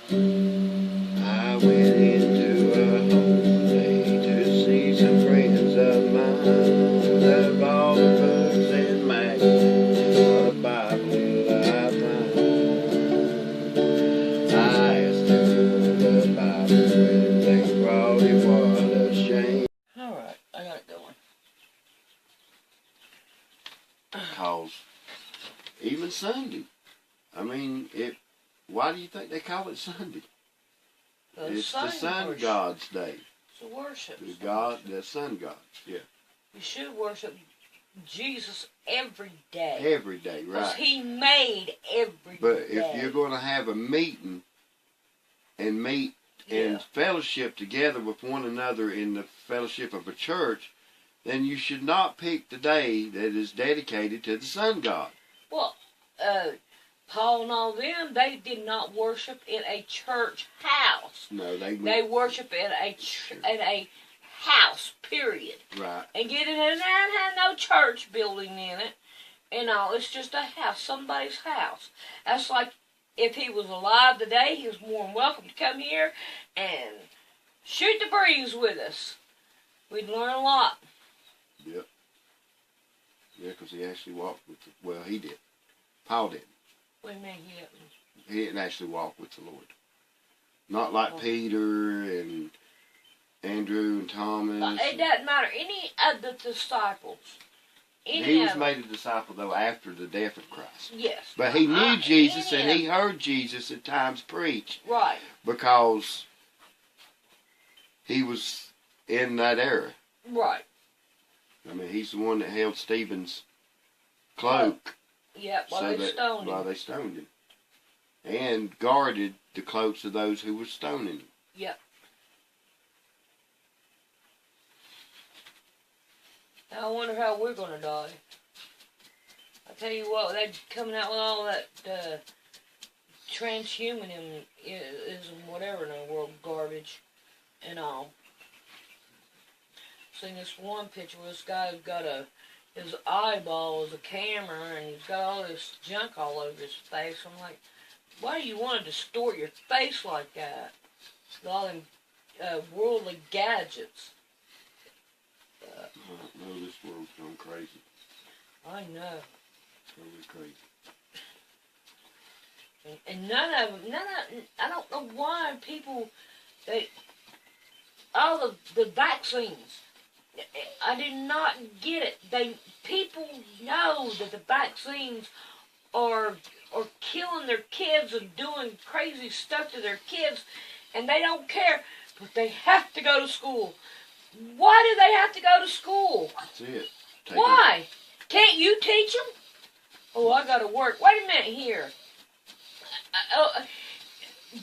I went into a holiday to see some friends of mine. Out of all the books and magazines, not a Bible I find. I asked them for the Bible and they brought it, what a shame. Alright, I got it going. Cause even Sunday, I mean, why do you think they call it Sunday? It's the sun worship. god's day. It's a worship. The sun god. Yeah. You should worship Jesus every day. Every day, right? Because He made every But day. if you're going to have a meeting and meet and fellowship together with one another in the fellowship of a church, then you should not pick the day that is dedicated to the sun god. Well, Paul and all them, they did not worship in a church house. No, they worship in a house, period. Right. And get in it, that had no church building in it. And all, it's just a house, somebody's house. That's like if he was alive today, he was more than welcome to come here and shoot the breeze with us. We'd learn a lot. Yep. Yeah, because he actually walked with he did. Paul did. What do you mean he didn't? He didn't actually walk with the Lord. Not like Peter and Andrew and Thomas. It doesn't matter. Any of the disciples. He was made a disciple, though, after the death of Christ. Yes. But he knew Jesus, and he heard Jesus at times preach. Right. Because he was in that era. Right. I mean, he's the one that held Stephen's cloak. Yep, while they stoned him. And guarded the cloaks of those who were stoning him. Yep. Now I wonder how we're going to die. I tell you what, they're coming out with all that transhumanism, whatever in the world, garbage and all. Seen this one picture where this guy's got his eyeball is a camera and he's got all this junk all over his face. I'm like, why do you want to distort your face like that? With all them worldly gadgets. No, this world's gone crazy. I know. Totally crazy. And none of them, I don't know why people, all the vaccines, I did not get it. People know that the vaccines are killing their kids and doing crazy stuff to their kids, and they don't care, but they have to go to school. Why do they have to go to school? That's it. Why? Can't you teach them? Oh, I got to work. Wait a minute here.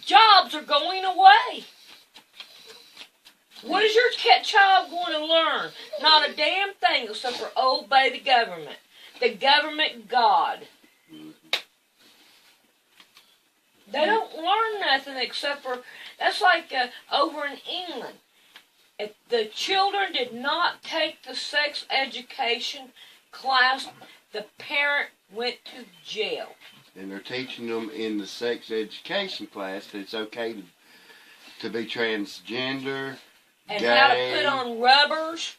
Jobs are going away. What is your child going to learn? Not a damn thing except for obey the government. The government God. They don't learn nothing except for, that's like over in England. If the children did not take the sex education class, the parent went to jail. And they're teaching them in the sex education class that it's okay to be transgender, and gay. How to put on rubbers.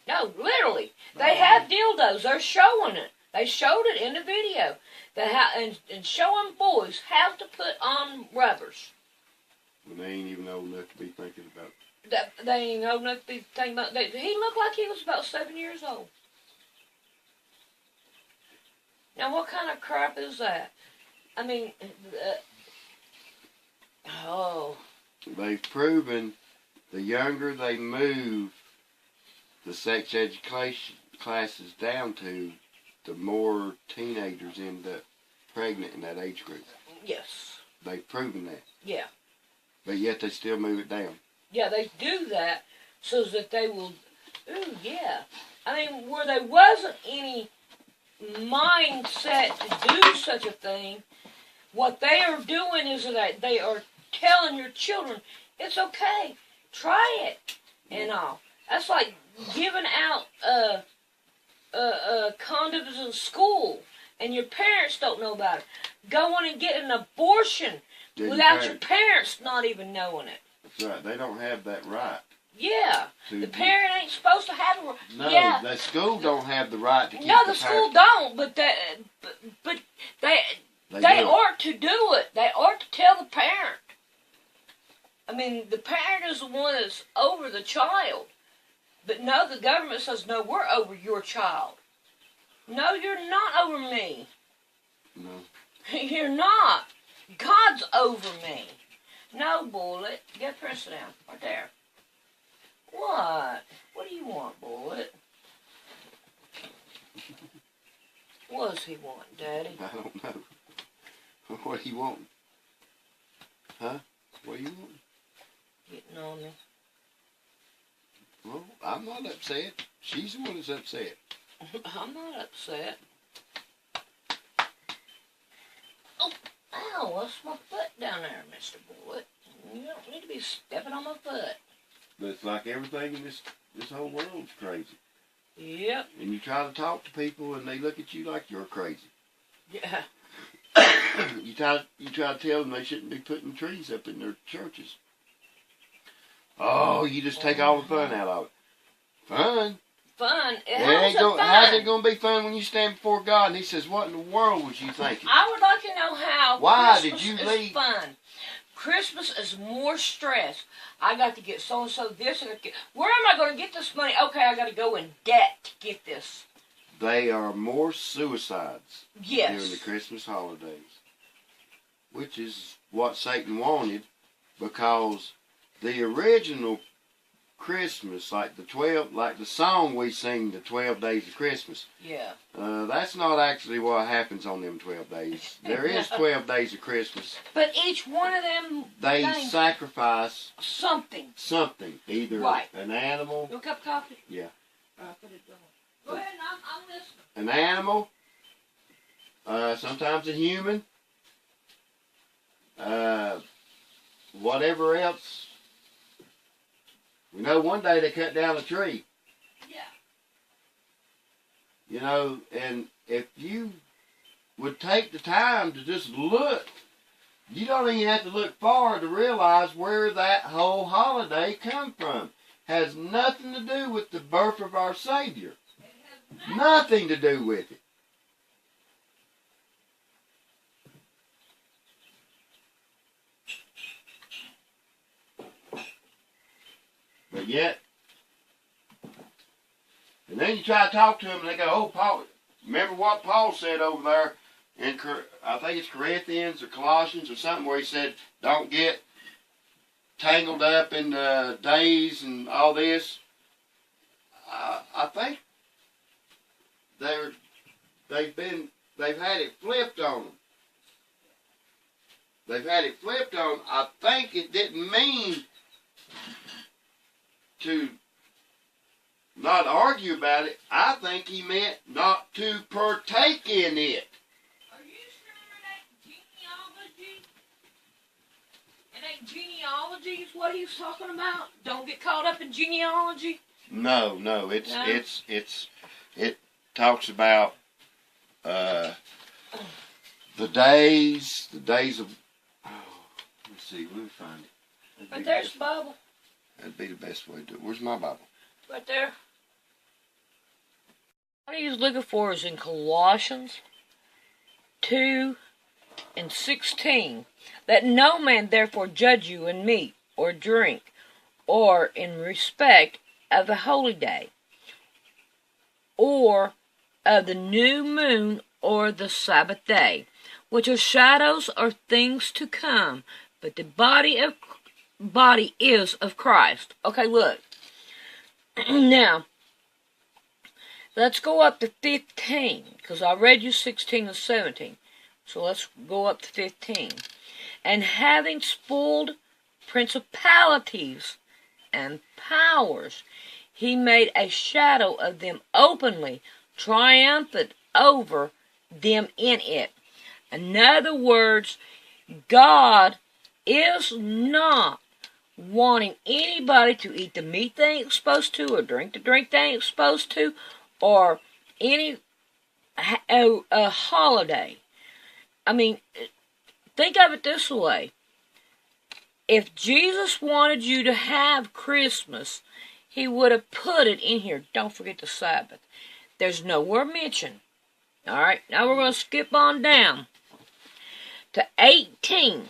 No, literally. They have dildos. They're showing it. They showed it in the video. And showing boys how to put on rubbers. When they ain't even old enough to be thinking about it. They ain't old enough to be thinking about that. He looked like he was about 7 years old. Now, what kind of crap is that? I mean, They've proven the younger they move the sex education classes down to, the more teenagers end up pregnant in that age group. Yes. They've proven that. Yeah. But yet they still move it down. Yeah, they do that so that they will, yeah. I mean, where there wasn't any mindset to do such a thing, what they are doing is that they are telling your children, it's okay, try it, and all. That's like giving out condoms in school, and your parents don't know about it. Going and getting an abortion without your parents not even knowing it. That's right. They don't have that right. Yeah. The parent ain't supposed to have a right. No, yeah. the school don't have the right to keep No, the school don't, but they ought to do it. They ought to tell the parent. I mean, the parent is the one that's over the child. But no, the government says, no, we're over your child. No, you're not over me. No. You're not. God's over me. No, Bullet. Get Prince down. Right there. What? What do you want, Bullet? What does he want, Daddy? I don't know. What do you want? Huh? What do you want? Getting on me. Well, I'm not upset. She's the one that's upset. I'm not upset. Oh, ow, that's my foot down there, Mr. Bullet. You don't need to be stepping on my foot. But it's like everything in this whole world's crazy. Yep. And you try to talk to people and they look at you like you're crazy. Yeah. You try to tell them they shouldn't be putting trees up in their churches. Oh, you just take all the fun out of it. Fun? Fun? How's it going to be fun when you stand before God and He says, what in the world was you thinking? I would like to know how Why Christmas did you is leave? fun. Christmas is more stress. I got to get so-and-so this. Where am I going to get this money? Okay, I got to go in debt to get this. They are more suicides Yes. during the Christmas holidays, which is what Satan wanted, because the original Christmas, like the song we sing, the 12 Days of Christmas. Yeah. That's not actually what happens on them 12 days. There is 12 days of Christmas. But each one of them, they sacrifice something, either right. An animal. You want a cup of coffee? Yeah. Put it down. Go ahead, I'm listening. An animal. Sometimes a human. Whatever else. You know, one day they cut down a tree. Yeah. You know, and if you would take the time to just look, you don't even have to look far to realize where that whole holiday come from. Has nothing to do with the birth of our Savior. Nothing to do with it. But yet, and then you try to talk to them and they go, oh, Paul, remember what Paul said over there in, I think it's Corinthians or Colossians or something, where he said, don't get tangled up in the days and all this. I think they've had it flipped on them. They've had it flipped on them. I think it didn't mean to not argue about it. I think he meant not to partake in it. Are you sure that genealogy? And that genealogy is what he's talking about? Don't get caught up in genealogy? No, it talks about the days of. Oh, let's see, let me find it. Right there's the Bible. That'd be the best way to do it. Where's my Bible? Right there. What he's looking for is in Colossians 2 and 16. Let no man therefore judge you in meat or drink, or in respect of the holy day, or of the new moon, or the Sabbath day, which are shadows or things to come, but the body is of Christ. Okay, look. Now, let's go up to 15, because I read you 16 and 17. So let's go up to 15. And having spoiled principalities and powers, he made a shadow of them openly, triumphant over them in it. In other words, God is not wanting anybody to eat the meat they ain't supposed to, or drink the drink they ain't supposed to, or any a holiday. I mean, think of it this way. if Jesus wanted you to have Christmas, he would have put it in here. Don't forget the Sabbath. There's nowhere mentioned. All right, now we're going to skip on down to 18.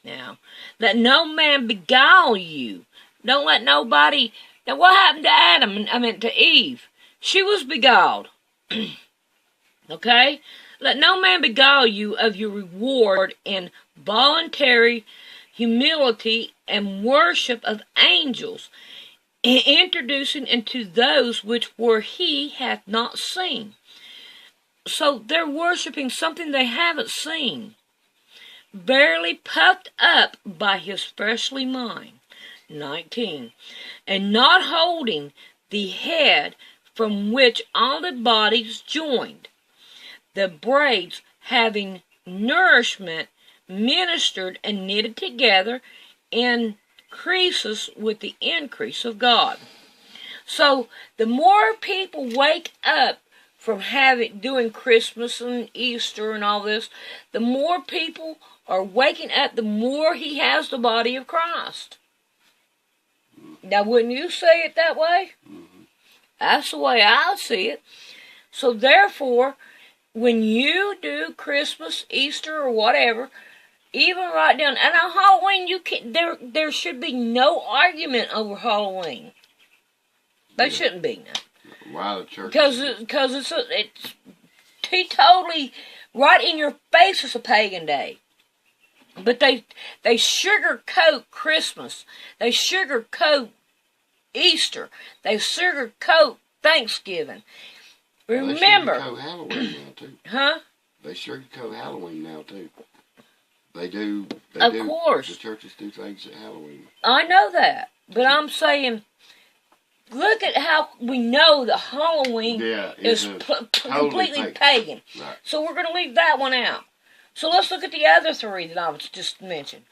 Now, let no man beguile you. Don't let nobody... Now, what happened to Adam? I mean, to Eve. She was beguiled. Okay? Let no man beguile you of your reward in voluntary humility and worship of angels, introducing into those which were he hath not seen. So they're worshiping something they haven't seen. Barely puffed up by his fleshly mind. 19. And not holding the head from which all the bodies joined, the braids having nourishment ministered and knitted together, increases with the increase of God. So the more people wake up from doing Christmas and Easter and all this, the more people are waking up, the more he has the body of Christ. Now, wouldn't you say it that way? Mm-hmm. That's the way I see it. So therefore, when you do Christmas, Easter, or whatever, even right down, and on Halloween, there should be no argument over Halloween. There shouldn't be none. Why the church? Because it's totally right in your face. It's a pagan day. But they sugarcoat Christmas. They sugarcoat Easter. They sugarcoat Thanksgiving. Remember. They sugarcoat Halloween now, too. Huh? They sugarcoat Halloween now, too. They do. Of course. The churches do things at Halloween. I know that. But I'm saying, look at how we know that Halloween is completely pagan. Right. So we're going to leave that one out. So let's look at the other three that I was just mentioned.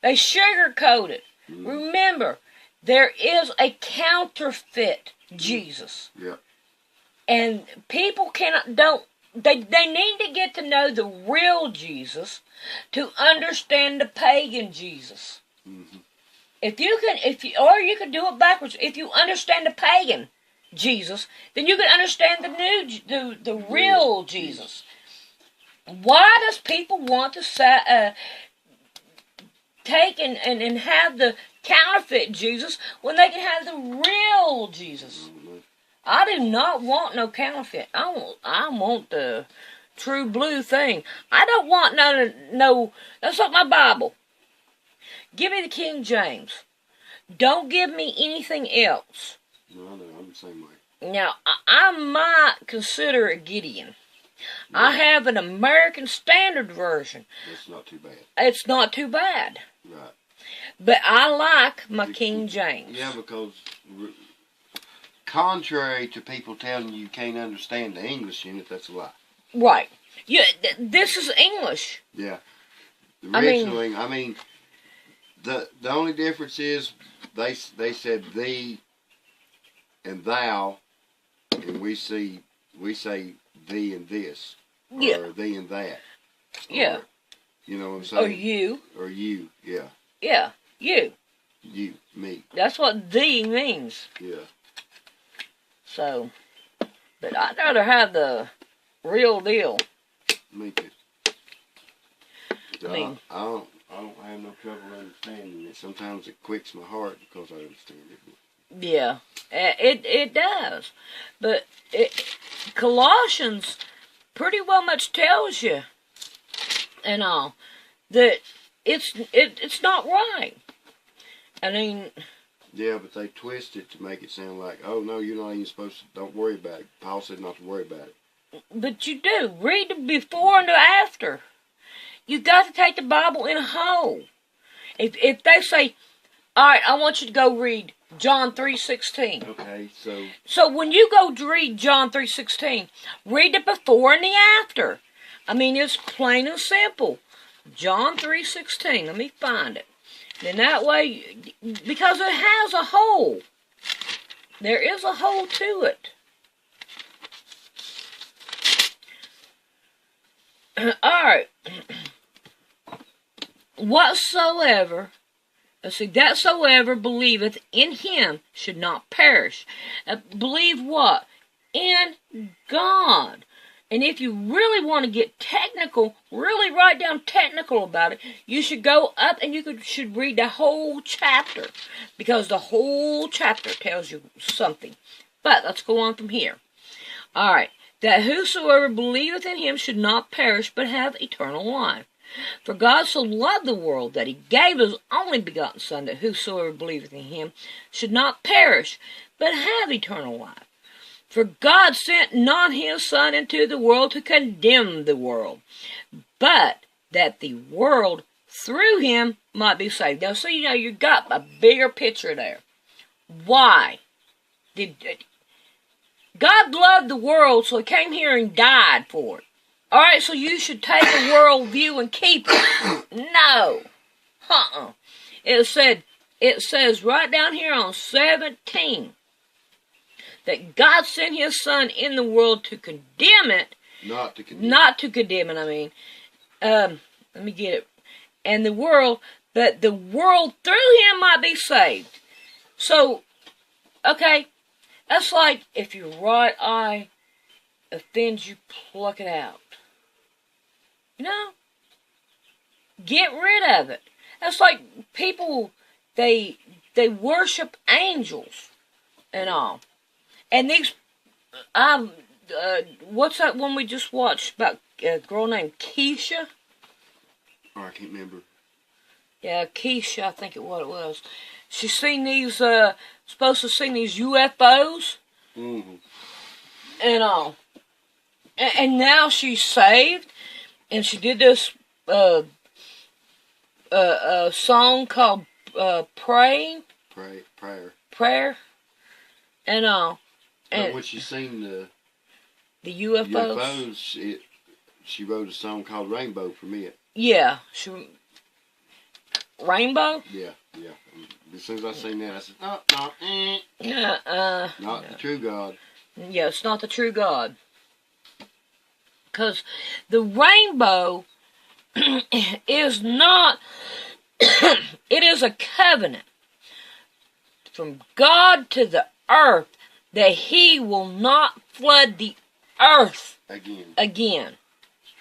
They sugarcoat it. Mm. Remember, there is a counterfeit Jesus. Yeah. And people they need to get to know the real Jesus to understand the pagan Jesus. Mm-hmm. Or you can do it backwards. If you understand the pagan Jesus, then you can understand the real Jesus. Why does people want to take and have the counterfeit Jesus when they can have the real Jesus? I do not want no counterfeit. I want the true blue thing. I don't want no. That's like my Bible. Give me the King James. Don't give me anything else. No, I'm the same way. Now, I might consider a Gideon. Yeah. I have an American Standard Version. It's not too bad. It's not too bad. Right. But I like my King James. Yeah, because contrary to people telling you can't understand the English in it, that's a lie. Right. Yeah, this is English. Yeah. Originally, the only difference is they said thee and thou, and we say thee and this, or thee and that. Yeah. Or, you know what I'm saying? Or you. Or you, yeah. Yeah, you. You, me. That's what thee means. Yeah. So, but I'd rather have the real deal. Me too. I don't have no trouble understanding it. Sometimes it quicks my heart because I understand it. Yeah, it does. But Colossians pretty well much tells you and all that it's not right. I mean... Yeah, but they twist it to make it sound like, oh, no, you're not even supposed to, don't worry about it. Paul said not to worry about it. But you do. Read the before and the after. You got to take the Bible in a whole. If they say, all right, I want you to go read John 3:16. Okay, So when you go to read John 3:16, read the before and the after. I mean, it's plain and simple. John 3:16. Let me find it. Then that way, because it has a hole. There is a hole to it. Alright. Whatsoever Let's see, that soever believeth in him should not perish. Believe what? In God. And if you really want to get technical, really write down technical about it, you should go up and should read the whole chapter. Because the whole chapter tells you something. But let's go on from here. Alright. That whosoever believeth in him should not perish, but have eternal life. For God so loved the world that he gave his only begotten Son, that whosoever believeth in him should not perish, but have eternal life. For God sent not his Son into the world to condemn the world, but that the world through him might be saved. Now, so you got a bigger picture there. Why? God loved the world, so he came here and died for it. Alright, so you should take a world view and keep it. No. It says right down here on 17 that God sent his Son in the world to condemn it. Not to condemn it, I mean. Let me get it. And the world, but the world through him might be saved. So, okay, that's like if your right eye offends you, pluck it out. You know? Get rid of it. That's like people, they worship angels and all. And these, what's that one we just watched about a girl named Keisha? Oh, I can't remember. Yeah, Keisha, I think it was. She's seen these, supposed to see these UFOs. Mm-hmm. And all. And now she's saved. And she did this, song called, Prayer. And all. But when she seen the UFOs, she wrote a song called Rainbow for me. Yeah. Rainbow? Yeah. As soon as I seen that, I said, no. Not the true God. Yeah, it's not the true God. Because the rainbow is not, it is a covenant from God to the earth that he will not flood the earth again.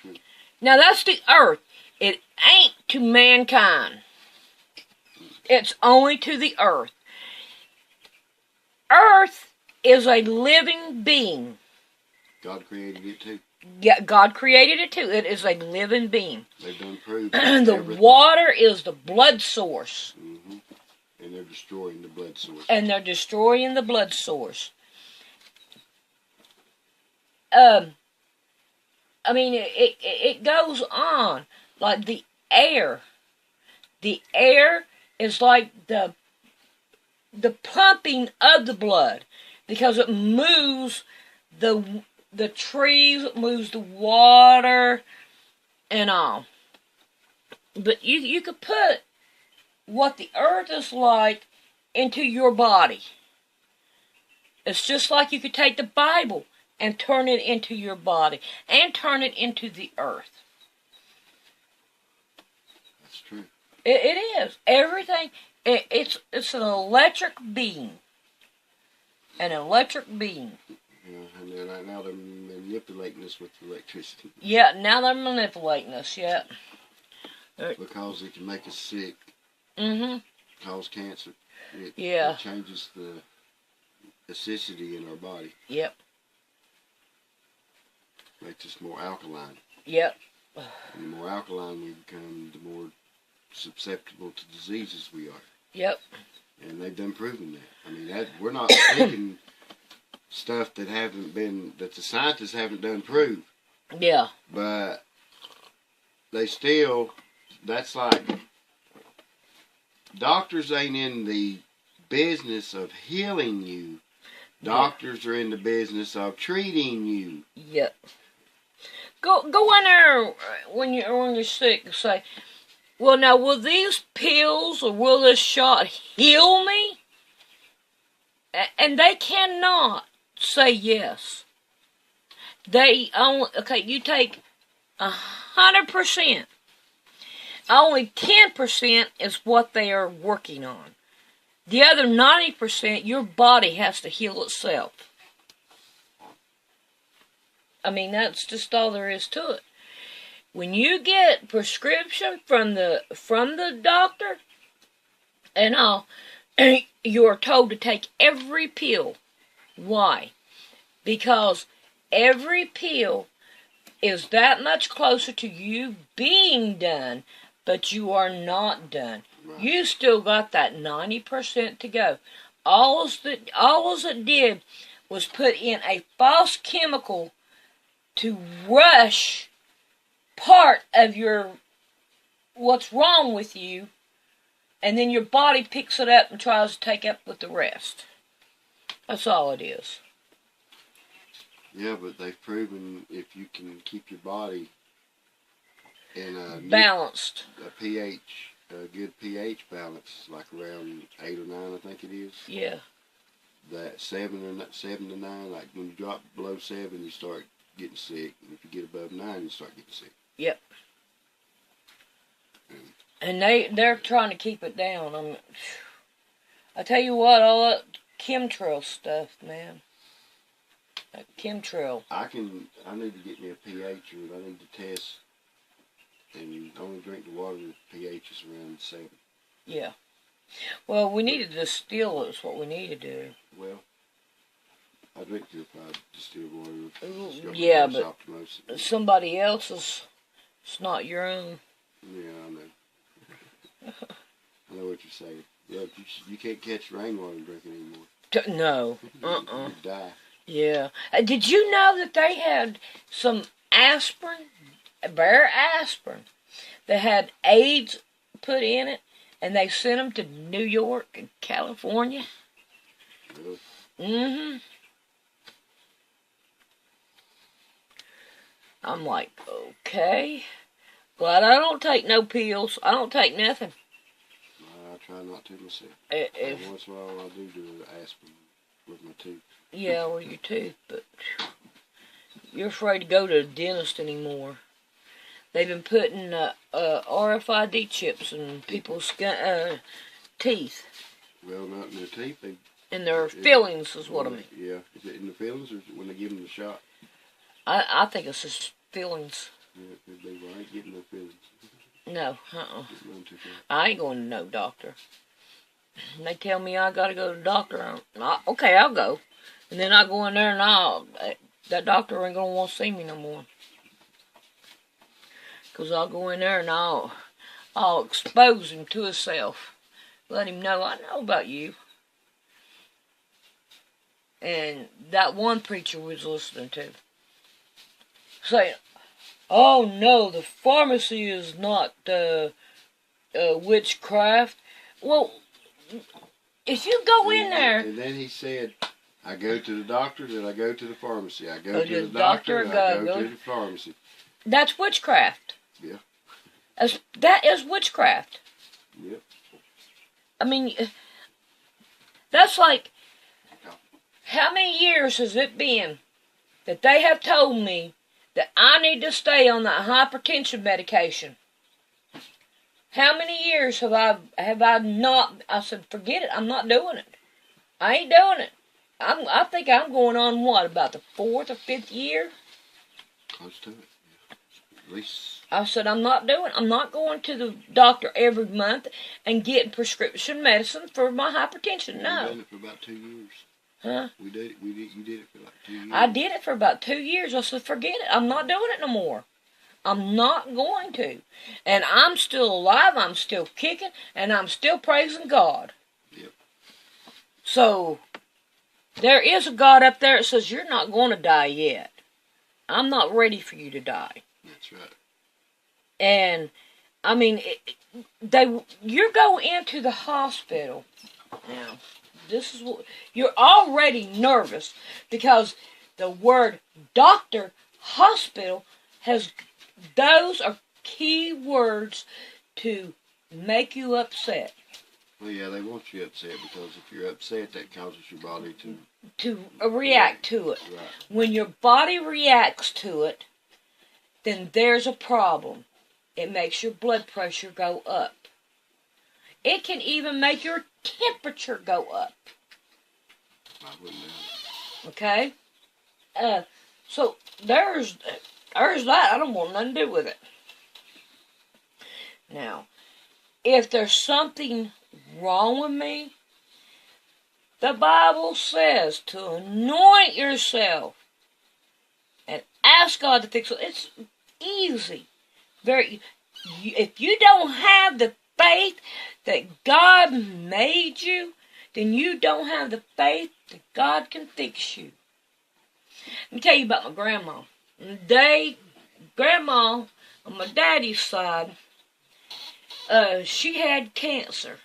True. Now that's the earth. It ain't to mankind. It's only to the earth. Earth is a living being. God created it too. Yeah, God created it too. It is a living being. They've done proved the water is the blood source. Mm-hmm. And they're destroying the blood source. I mean, it goes on. Like the air. The air is like the pumping of the blood. Because it moves the trees, it moves the water, and all. But you could put what the earth is like into your body. It's just like you could take the Bible and turn it into your body, and turn it into the earth. That's true. It is. Everything, it's an electric beam. An electric beam. Yeah, and now they're manipulating us with electricity. Yeah, now they're manipulating us, yeah. Because it can make us sick. Mm-hmm. Cause cancer. It changes the acidity in our body. Yep. Makes us more alkaline. Yep. And the more alkaline we become, the more susceptible to diseases we are. Yep. And they've done proven that. I mean, we're not speaking stuff that the scientists haven't done prove. Yeah. But they still, that's like, doctors ain't in the business of healing you. Doctors are in the business of treating you. Yep. Go in there when you're sick and say, well, now, will these pills or will this shot heal me? And they cannot say yes. They only, okay, you take 100%. only 10% is what they are working on. The other 90%, your body has to heal itself. I mean, that's just all there is to it. When you get prescription from the doctor and all, you are told to take every pill. Why? Because every pill is that much closer to you being done, but you are not done. Right. You still got that 90% to go. All it did was put in a false chemical to rush part of what's wrong with you, and then your body picks it up and tries to take up with the rest. That's all it is. Yeah, but they've proven if you can keep your body in Balanced. a good pH balance, like around 8 or 9, I think it is. Yeah. That 7 to 9, like when you drop below 7, you start getting sick. And if you get above 9, you start getting sick. Yep. And they're trying to keep it down. I tell you what, all that chemtrail stuff, man. That chemtrail. I need to get me a pH, or I need to test and only drink the water with pH is around 7. Yeah. Well, we need to distill it is what we need to do. Well, I drink purified distilled water. Yeah, but somebody else's, it's not your own. Yeah, I know. I know what you're saying. Yeah, you can't catch rainwater and drink it anymore. No. You die. Yeah. Did you know that they had some aspirin, bare aspirin, that had AIDS put in it, and they sent them to New York and California? Really? Mm-hmm. I'm like, okay. Glad I don't take no pills. I don't take nothing. I try not to myself. Once in a while I do aspirin with my tooth. Yeah, with your tooth, but you're afraid to go to the dentist anymore. They've been putting RFID chips in people's teeth. Well, not in their teeth. In their fillings is what I mean. Yeah. Is it in the fillings or when they give them the shot? I think it's just fillings. Yeah, I ain't getting no fillings. No, I ain't going to no doctor. And they tell me I got to go to the doctor. Okay, I'll go. And then I go in there and that doctor ain't going to want to see me no more. Because I'll go in there and I'll expose him to himself. Let him know I know about you. And that one preacher was listening to saying, oh no, the pharmacy is not witchcraft. Well, if you go in there... And then he said, I go to the doctor, then I go to the pharmacy. I go to the doctor, and I go to the pharmacy. That's witchcraft. Yeah. That is witchcraft. Yep. I mean, that's like, how many years has it been that they have told me that I need to stay on that hypertension medication? How many years have I not? I said, forget it. I'm not doing it. I ain't doing it. I think I'm going on what, about the 4th or 5th year? Close to it. Yeah. At least. I said, I'm not going to the doctor every month and getting prescription medicine for my hypertension. No. We've done it for about 2 years. Huh? You did it for like 2 years. I did it for about 2 years. I said, forget it. I'm not doing it no more. I'm not going to. And I'm still alive. I'm still kicking. And I'm still praising God. Yep. So, there is a God up there that says, you're not going to die yet. I'm not ready for you to die. That's right. And, I mean, you go into the hospital. Now, this is what, you're already nervous because the word doctor, hospital, those are key words to make you upset. Well, yeah, they want you upset because if you're upset, that causes your body to react to it. Right. When your body reacts to it, then there's a problem. It makes your blood pressure go up. It can even make your temperature go up. I wouldn't know. Okay? So there's that. I don't want nothing to do with it. Now, if there's something wrong with me, the Bible says to anoint yourself and ask God to fix it. It's easy. If you don't have the faith that God made you, then you don't have the faith that God can fix you. Let me tell you about my grandma. Grandma, on my daddy's side, she had cancer.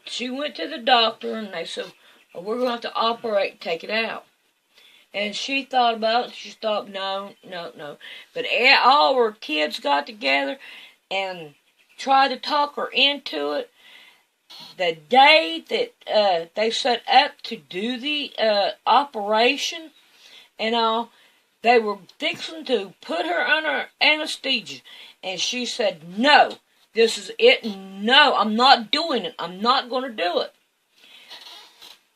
She went to the doctor and they said, well, we're going to have to operate and take it out. And she thought about it. She thought, no. But all her kids got together and tried to talk her into it. The day that they set up to do the operation and all, they were fixing to put her under anesthesia. And she said, no, this is it. No, I'm not doing it. I'm not going to do it.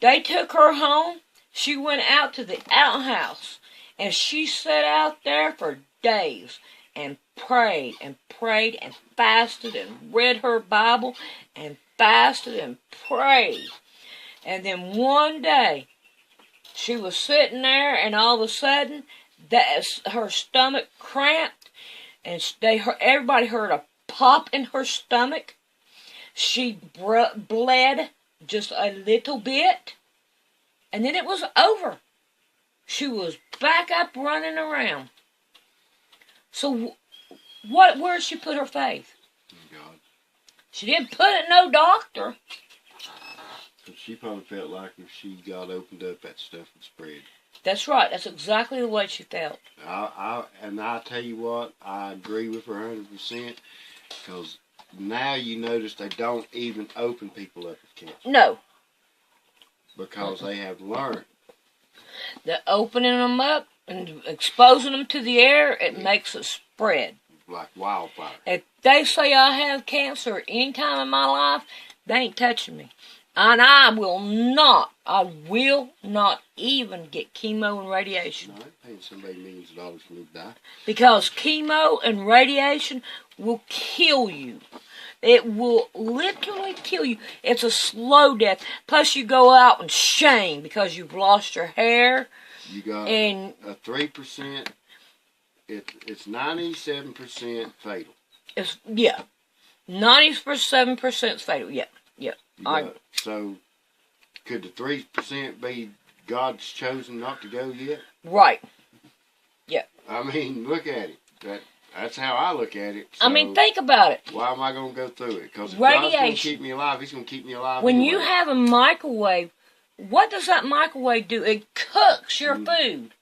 They took her home. She went out to the outhouse. And she sat out there for days and prayed and fasted and read her Bible and fasted and prayed. And then one day, she was sitting there and all of a sudden, her stomach cramped and everybody heard a pop in her stomach. She bled just a little bit and then it was over. She was back up running around. So where did she put her faith? God. She didn't put it in no doctor. She probably felt like if she got opened up, that stuff would spread. That's right. That's exactly the way she felt. And I tell you what, I agree with her 100%. Because now you notice they don't even open people up with cancer. No. Because they have learned. They're opening them up and exposing them to the air, it makes it spread. Like wildfire. If they say I have cancer at any time in my life, they ain't touching me. And I will not even get chemo and radiation. No, I'm paying somebody millions of dollars for me to die. Because chemo and radiation will kill you. It will literally kill you. It's a slow death. Plus you go out in shame because you've lost your hair. You got a 3%, it's 97% fatal. It's, yeah. 97% fatal, yeah. So, could the 3% be God's chosen not to go yet? Right. Yeah. I mean, look at it. That's how I look at it. So I mean, think about it. Why am I going to go through it? Because if radiation. God's going to keep me alive, He's going to keep me alive When anyway. you have a microwave, what does that microwave do? It cooks your food.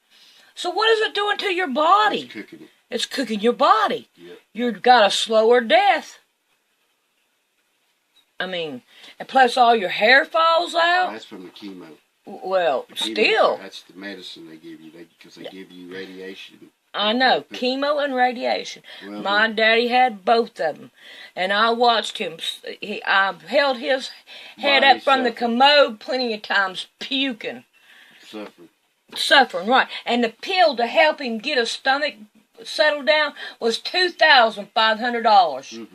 So what is it doing to your body? It's cooking it. It's cooking your body. Yep. You've got a slower death. I mean, and plus all your hair falls out. That's from the chemo. Well, The chemo, still. that's the medicine they give you, because they give you radiation. I know, chemo and radiation. Well, My daddy had both of them. And I watched him. I held his head up from the commode plenty of times, puking. Suffering, right. And the pill to help him get his stomach settled down was $2,500.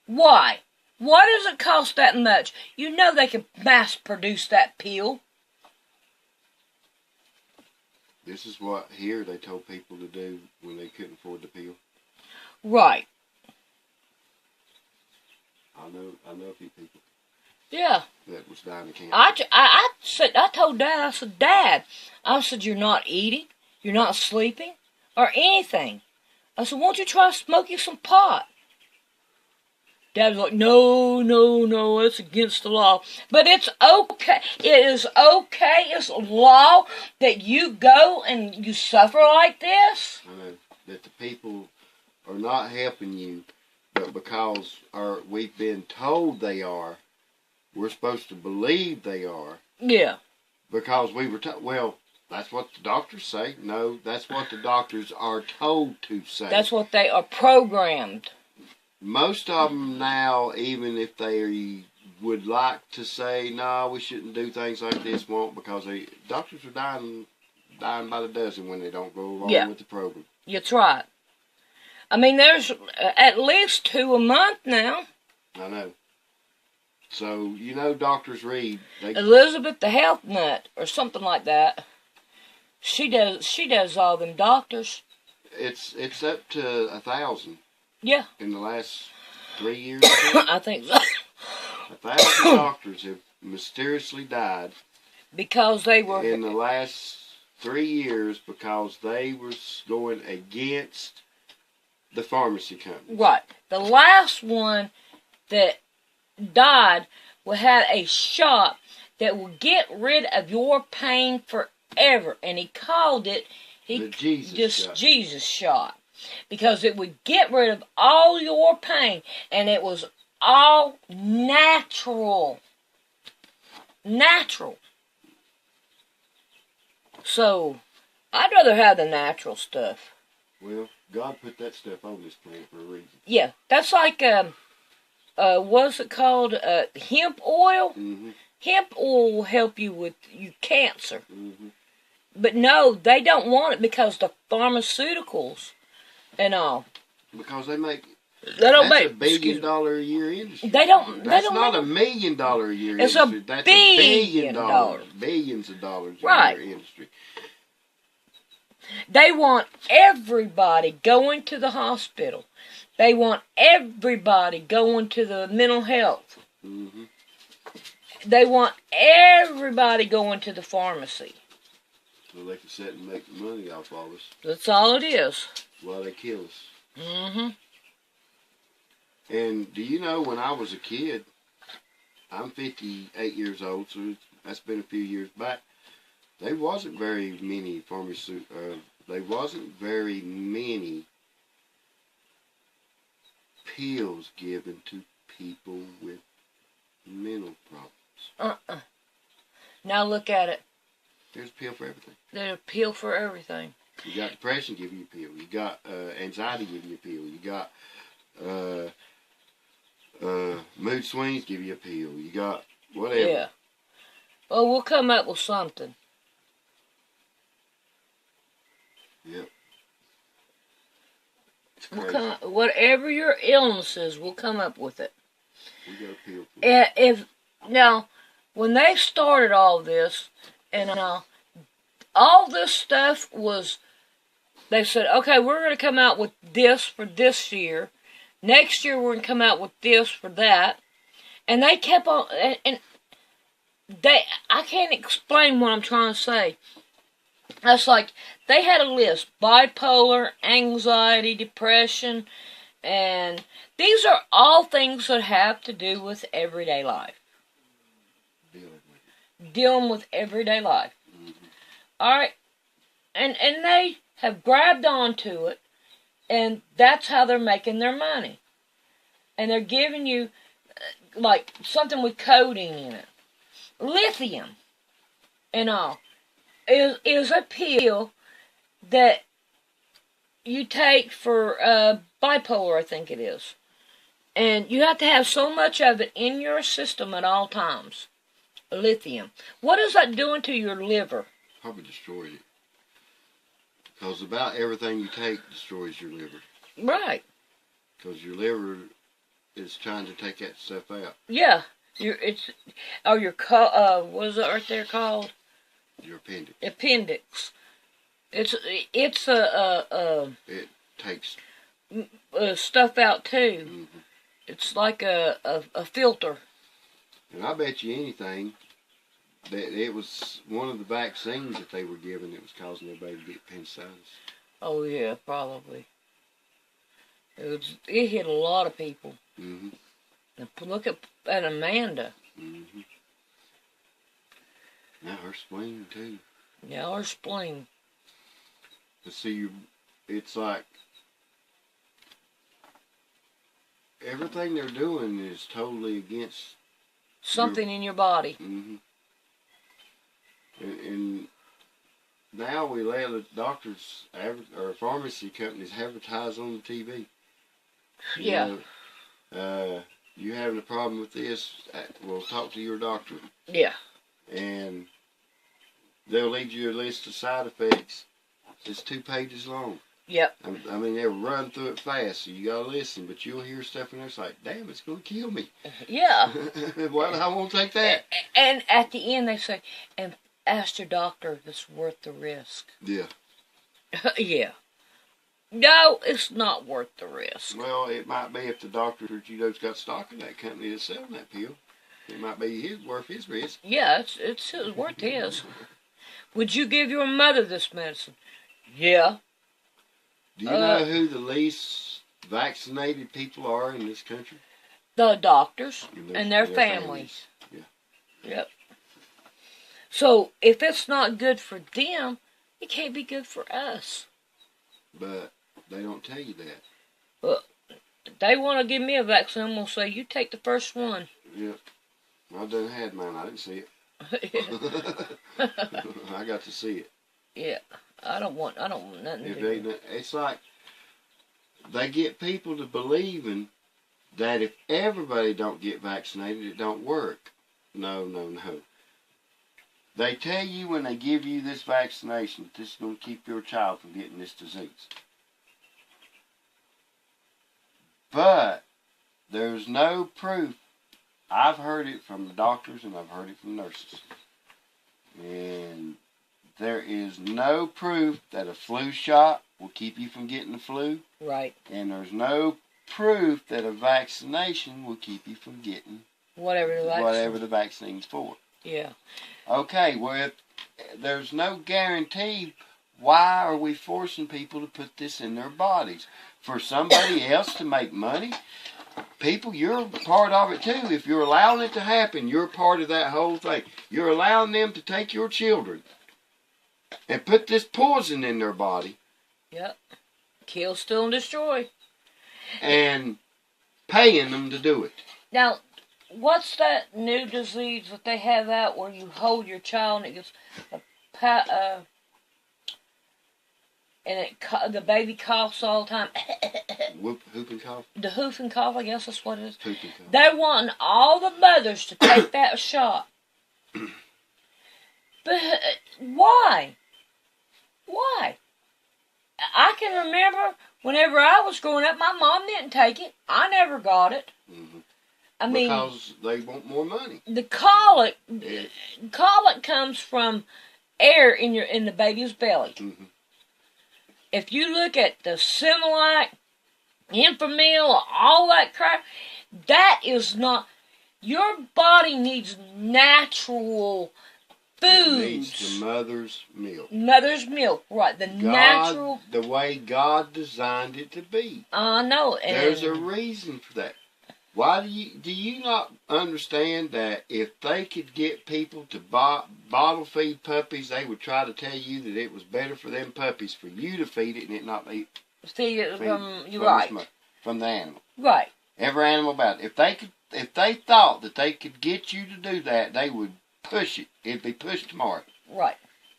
Why? Why does it cost that much? You know they can mass produce that pill. This is what here they told people to do when they couldn't afford the pill. Right. I know a few people. Yeah. That was dying of cancer. I told Dad, I said, Dad, you're not eating, you're not sleeping, or anything. I said, won't you try smoking some pot? Dad was like, no, it's against the law. But it's okay. It is okay. It's a law that you go and you suffer like this. I know that the people are not helping you, but because we've been told they are, we're supposed to believe they are. Yeah. Because we were told, well, that's what the doctors say. No, that's what the doctors are told to say. That's what they are programmed. most of them now, even if they would like to say, no, we shouldn't do things like this, won't, because doctors are dying by the dozen when they don't go along with the program. That's right. I mean, there's at least 2 a month now. I know. So, you know, doctors read. Elizabeth the Health Nut, or something like that. She does all them doctors. It's up to 1,000. Yeah. In the last 3 years. I think so. 1,000 doctors have mysteriously died. Because they were... In the last 3 years, because they were going against the pharmacy company. Right. The last one that died had a shot that will get rid of your pain forever. And he called it the Jesus shot. Because it would get rid of all your pain. And it was all natural. Natural. So, I'd rather have the natural stuff. Well, God put that stuff on this planet for a reason. Yeah, that's like, what's it called? Hemp oil? Mm-hmm. Hemp oil will help you with your cancer. Mm-hmm. But no, they don't want it because the pharmaceuticals and all. Because they make... That's a $1 billion a year industry. That's not $1 million a year it's industry. That's $1 billion. Billions of dollars right. a year industry. They want everybody going to the hospital. They want everybody going to the mental health. Mm-hmm. They want everybody going to the pharmacy. So they can sit and make money off of us. That's all it is. While they kill us. Mm-hmm. And do you know, when I was a kid, I'm 58 years old, so that's been a few years back, there wasn't very many pills given to people with mental problems. Now look at it. There's a pill for everything. There's a pill for everything. You got depression, give you a pill. You got anxiety, give you a pill. You got mood swings, give you a pill. You got whatever. Yeah. Well, we'll come up with something. Yep. Whatever your illness is, we'll come up with it. We got a pill for it. Now, when they started all this, and all this stuff was, they said, okay, we're going to come out with this for this year. Next year, we're going to come out with this for that. And they kept on, and I can't explain what I'm trying to say. That's like, they had a list: bipolar, anxiety, depression, and these are all things that have to do with everyday life. Dealing with everyday life. Mm-hmm. Alright? And they have grabbed onto it, and that's how they're making their money. And they're giving you, like, something with codeine in it. Lithium and all is a pill that you take for bipolar, I think it is. And you have to have so much of it in your system at all times. Lithium. What is that doing to your liver? Probably destroyed it. Because about everything you take destroys your liver. Right. Because your liver is trying to take that stuff out. Yeah. What is it right there called? Your appendix. Appendix. It's it takes stuff out too. Mm-hmm. It's like a filter. And I bet you anything that it was one of the vaccines that they were giving that was causing everybody to get appendicitis. Oh yeah, probably. It hit a lot of people. Mm-hmm. Look at Amanda. Mm-hmm. Now her spleen too. Yeah, her spleen. But see, it's like everything they're doing is totally against something in your body. Mm-hmm. And now we let the doctors or pharmacy companies advertise on the TV. Yeah. You know, You having a problem with this? Well, talk to your doctor, Yeah. and they'll leave you a list of side effects. It's 2 pages long. Yep. I mean, they'll run through it fast, so you gotta listen. But you'll hear stuff in there. It's like, damn, it's gonna kill me. Yeah. Why do I want to take that? And at the end they say, and ask your doctor if it's worth the risk. Yeah. Yeah. No, it's not worth the risk. Well, it might be if the doctor that you know's got stock in that company that's selling that pill. It might be worth his risk. Yeah, it's worth his. Would you give your mother this medicine? Yeah. Do you know who the least vaccinated people are in this country? The doctors and their families. Yeah. Yep. So if it's not good for them, it can't be good for us. But they don't tell you that. Well, if they want to give me a vaccine, I'm going to say, you take the first one. Yeah. I done had mine. I didn't see it. I got to see it. Yeah. I don't want nothing to do. It's like they get people to believing that if everybody don't get vaccinated, it don't work. No, no, no. They tell you when they give you this vaccination that this is going to keep your child from getting this disease. But there's no proof. I've heard it from doctors and I've heard it from nurses. And there is no proof that a flu shot will keep you from getting the flu. Right. And there's no proof that a vaccination will keep you from getting whatever the vaccine's for. Yeah. Okay, well, if there's no guarantee, why are we forcing people to put this in their bodies? For somebody else to make money? People, you're part of it too. If you're allowing it to happen, you're part of that whole thing. You're allowing them to take your children and put this poison in their body. Yep. Kill, steal, and destroy. And paying them to do it. Now, what's that new disease that they have out where you hold your child and it gets the baby coughs all the time? Whooping cough? The whooping cough, I guess that's what it is. Whooping cough. They want all the mothers to take that shot. But why? Why? I can remember whenever I was growing up, my mom didn't take it. I never got it. Mm-hmm. I mean, because they want more money. The colic comes from air in the baby's belly. Mm-hmm. If you look at the Similac, Enfamil, all that crap, that is not. Your body needs natural foods. It needs the mother's milk. Mother's milk, right? Natural. The way God designed it to be. I know. There's a reason for that. Why do you not understand that if they could get people to bottle feed puppies, they would try to tell you that it was better for them puppies for you to feed it and it not be feed it from you right from the animal. Right. Every animal about it. If they thought that they could get you to do that, they would push it. It'd be pushed tomorrow. Right.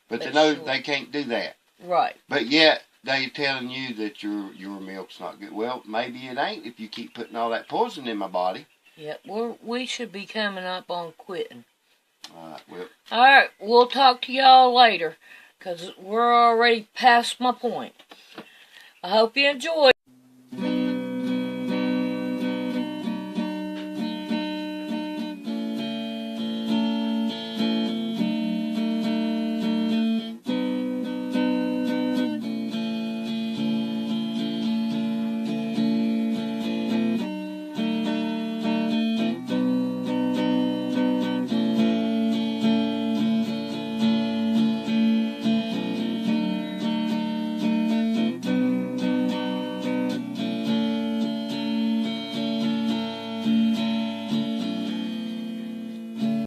But they know they can't do that. Right. But yet they telling you that your milk's not good. Well, maybe it ain't if you keep putting all that poison in my body. Yeah, we should be coming up on quitting. All right, well. All right, we'll talk to y'all later, because we're already past my point. I hope you enjoyed.